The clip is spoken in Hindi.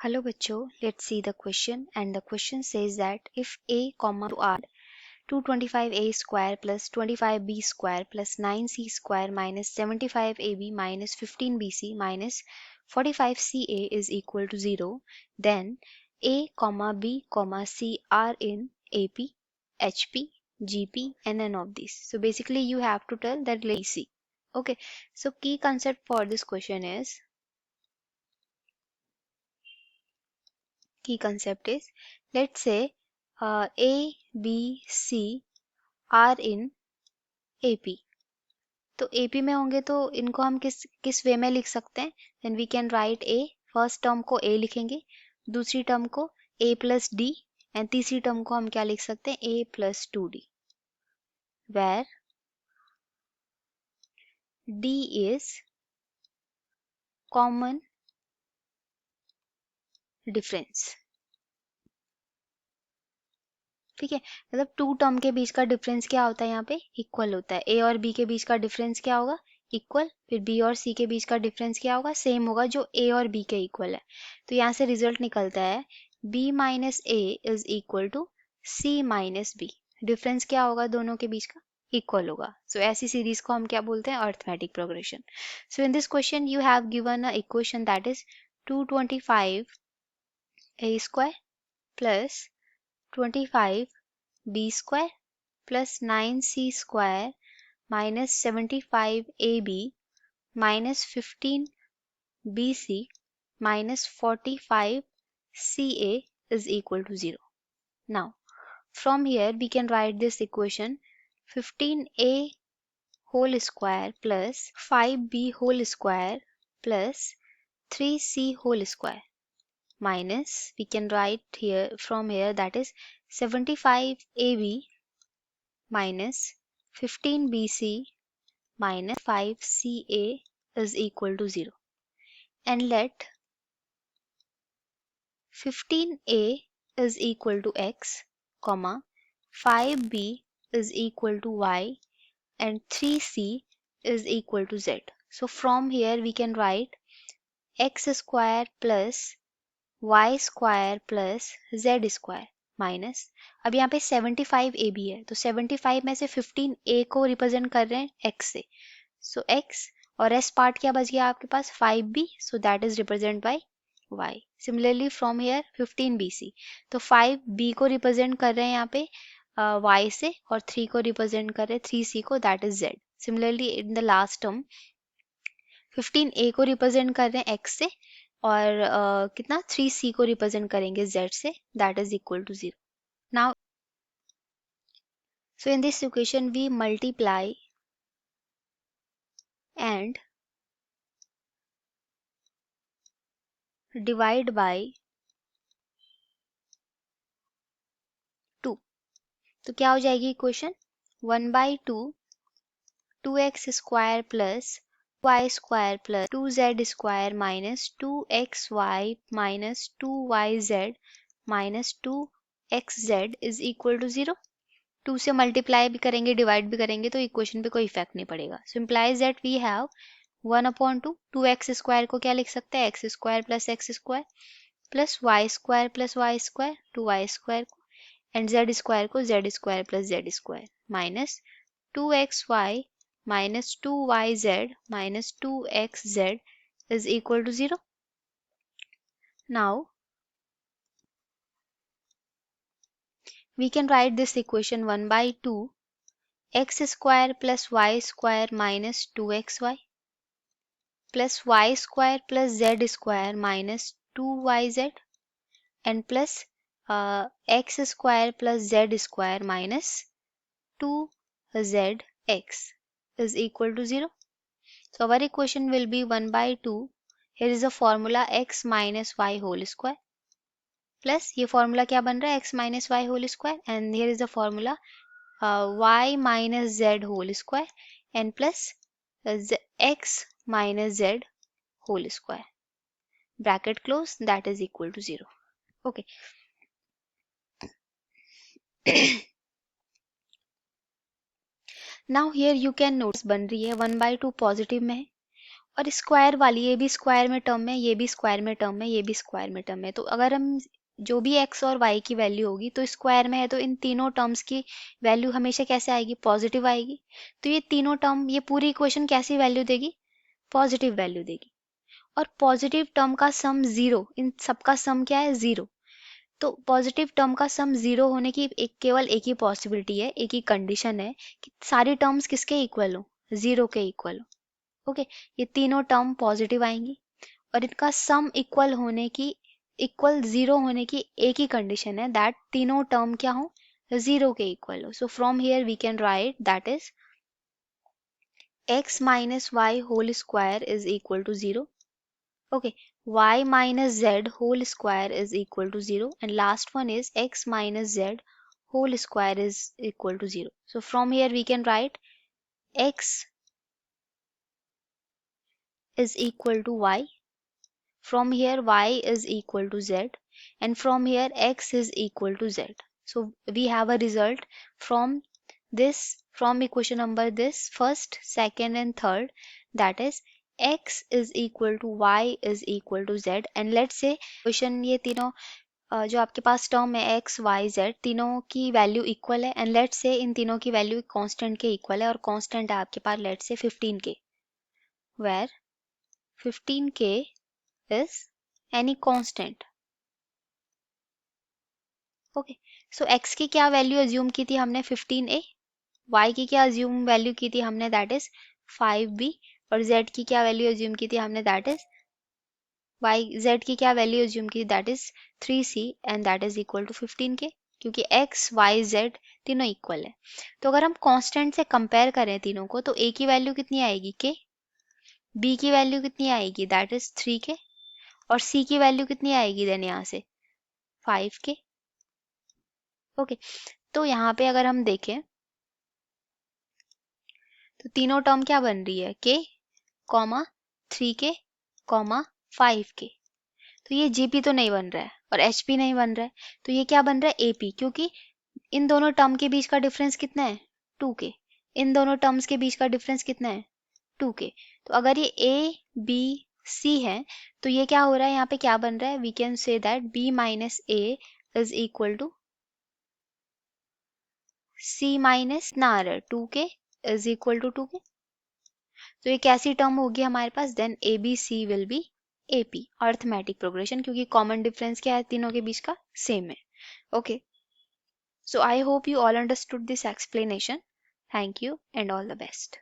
Hello बच्चों, let's see the question and the question says that if a comma r 225a square plus 25b square plus 9c square minus 75ab minus 15bc minus 45ca is equal to 0, then a comma b comma c are in AP, HP, GP and none of these. So basically you have to tell that let C. Okay, so key concept for this question is let's say A, B, C are in AP. तो AP में होंगे तो इनको हम किस वे में लिख सकते हैं? Then we can write A, first term को A लिखेंगे, दूसरी टर्म को A plus D and तीसरी टर्म को हम क्या लिख सकते हैं? A plus 2D, where D is common difference. ठीक है, मतलब टू टर्म के बीच का डिफरेंस क्या होता है? यहाँ पे इक्वल होता है. ए और बी के बीच का डिफरेंस क्या होगा? इक्वल. फिर बी और सी के बीच का डिफरेंस क्या होगा? सेम होगा, जो ए और बी के इक्वल है. तो यहाँ से रिजल्ट निकलता है B minus A is equal to C minus B. Difference क्या होगा दोनों के बीच का? इक्वल होगा. सो ऐसी सीरीज को हम क्या बोलते हैं? Arithmetic progression. So in this question you have given a equation that is 225 a square plus 25 b square plus 9c square minus 75 ab minus 15 bc minus 45 ca is equal to 0. Now, from here we can write this equation 15a whole square plus 5b whole square plus 3c whole square minus we can write here from here that is 75ab minus 15bc minus 5ca is equal to 0, and let 15a is equal to x, comma 5b is equal to y and 3c is equal to z. So from here we can write x square plus y square plus z square minus, अब यहाँ पे 75 ए बी है तो 75 में से 15 ए को रिप्रेजेंट कर रहे हैं x से, सो x और s पार्ट क्या बच गया आपके पास? 5b, so that is represent by y. Similarly from here 15bc, तो 5b को रिप्रेजेंट कर रहे हैं यहाँ पे y से और 3 को रिप्रेजेंट कर रहे हैं 3c को, that is z. Similarly in the last term 15a को रिप्रेजेंट कर रहे हैं x से और कितना 3c को रिप्रेजेंट करेंगे z से, that is equal to 0. Now so in this equation we multiply and divide by 2. तो क्या हो जाएगी equation? 1 by 2 2x square plus y square plus 2z square minus 2xy minus 2yz minus 2xz is equal to 0. 2 से मल्टीप्लाई भी करेंगे डिवाइड भी करेंगे तो इक्वेशन पे कोई इफेक्ट नहीं पड़ेगा. So implies that we have 1/2 2x square को क्या लिख सकते हैं? x square plus y square plus y square 2y square को, एंड z स्क्वायर को z square plus z square minus 2xy minus 2yz minus 2xz is equal to 0. Now we can write this equation 1 by 2 x square plus y square minus 2xy plus y square plus z square minus 2yz and plus x square plus z square minus 2zx is equal to 0. So our equation will be 1 by 2. Here is the formula x minus y whole square plus ये formula क्या बन रहा है? x minus y whole square, and here is the formula y minus z whole square and plus x minus z whole square, bracket close, that is equal to 0. Okay. Now here you can notice बन रही है 1 by 2 पॉजिटिव में है और स्क्वायर वाली, ये भी स्क्वायर में टर्म है, ये भी स्क्वायर में टर्म है, ये भी स्क्वायर में टर्म है, तो अगर हम जो भी x और y की वैल्यू होगी तो स्क्वायर में है, तो इन तीनों टर्म्स की वैल्यू हमेशा कैसे आएगी, पॉजिटिव आएगी। तो ये तीनों टर्म, ये पूरी इक्वेशन कैसी वैल्यू देगी, पॉजिटिव वैल्यू देगी। और पॉजिटिव टर्म का सम जीरो, इन सबका सम क्या है, जीरो। तो पॉजिटिव टर्म का सम जीरो होने की केवल एक ही पॉसिबिलिटी है, एक ही कंडीशन है कि सारी टर्म्स किसके इक्वल हो, जीरो के इक्वल हो। ओके, ये तीनों टर्म पॉजिटिव आएंगी और इनका सम इक्वल होने की, इक्वल जीरो होने की एक ही कंडीशन है, दैट तीनों टर्म क्या हो, जीरो के इक्वल हो। So from here we can write that is x minus y whole square is equal to 0. Okay, y minus z whole square is equal to 0, and last one is x minus z whole square is equal to 0. So from here we can write x is equal to y, from here y is equal to z, and from here x is equal to z. So we have a result from this, from equation number this first, second and third, that is x is equal to y is equal to z, and let's say question ये तीनों जो आपके पास टर्म है x y z, तीनों की वैल्यू इक्वल है, एंड लेट्स से इन तीनों की वैल्यू कांस्टेंट के इक्वल है, और कांस्टेंट है आपके पास let's say 15k, where 15k is any constant. Okay, so x की क्या वैल्यू अज्यूम की थी हमने 15a, y की क्या अज्यूम वैल्यू की थी हमने, दैट इज 5b, और z की क्या वैल्यू अज्यूम की थी हमने, दैट इज z की क्या वैल्यू अज्यूम की, that is 3c, and that is equal to 15k, क्योंकि x y z तीनों इक्वल है। तो अगर हम कांस्टेंट से कंपेयर करें तीनों को, तो a की वैल्यू कितनी आएगी k, b की वैल्यू कितनी आएगी, दैट इज 3k, और c की वैल्यू कितनी आएगी देन यहाँ से 5k। ओके, तो यहाँ पे अगर हम देखें तो तीनों टर्म क्या बन रही है, k comma 3k comma 5k। तो ये gp तो नहीं बन रहा है और hp नहीं बन रहा है, तो ये क्या बन रहा है, ap, क्योंकि इन दोनों टर्म के बीच का डिफरेंस कितना है, 2k। इन दोनों टर्म्स के बीच का डिफरेंस कितना है, 2k। तो अगर ये a b c है, तो ये क्या हो रहा है, यहाँ पे क्या बन रहा है, we can say that b minus a is equal to c minus ना आ रहा है 2k is equal to 2k। तो ये कैसी टर्म होगी हमारे पास, then A B C will be A P, arithmetic progression, क्योंकि कॉमन डिफरेंस क्या है तीनों के बीच का, सेम है। Okay, so I hope you all understood this explanation. Thank you and all the best.